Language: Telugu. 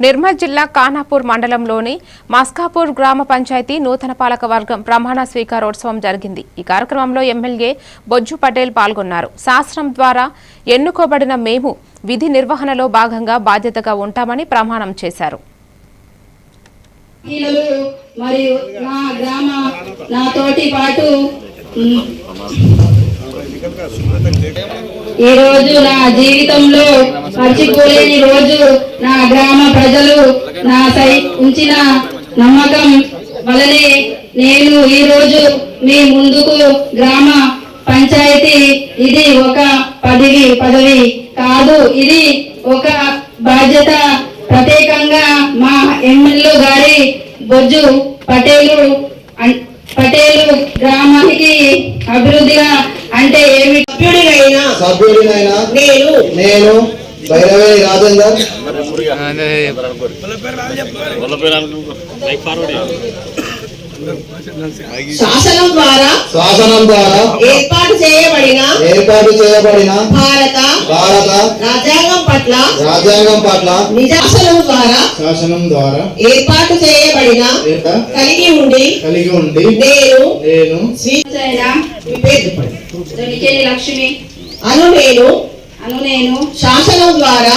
నిర్మల్ జిల్లా ఖానాపూర్ మండలంలోని మస్కాపూర్ గ్రామ పంచాయతీ నూతన పాలక వర్గం ప్రమాణ స్వీకారోత్సవం జరిగింది। ఈ కార్యక్రమంలో ఎమ్మెల్యే బొజ్జు పటేల్ పాల్గొన్నారు। శాసనం ద్వారా ఎన్నుకోబడిన మేము విధి నిర్వహణలో భాగంగా బాధ్యతగా ఉంటామని ప్రమాణం చేశారు। ఈ రోజు నా జీవితంలో మర్చిపోలేని రోజు। నా గ్రామ ప్రజలు నాపై ఉంచిన నమ్మకం వల్లనే నేను ఈ రోజు మీ ముందుకు గ్రామ పంచాయతీ ఇది ఒక పదవి కాదు, ఇది ఒక బాధ్యత। ప్రత్యేకంగా మా ఎమ్మెల్యే గారి బొజ్జు పటేలు గ్రామానికి అభివృద్ధిగా అంటే ఏమి సభ్యుడినైనా నేను భైరవేలి రాజేందర్ శాసనం ద్వారా ఏర్పాటు చేయబడిన భారత రాజ్యాంగం పట్ల శాసనం ద్వారా ఏర్పాటు చేయబడిన కలిగి ఉండి నేను లక్ష్మి అను నేను శాసనం ద్వారా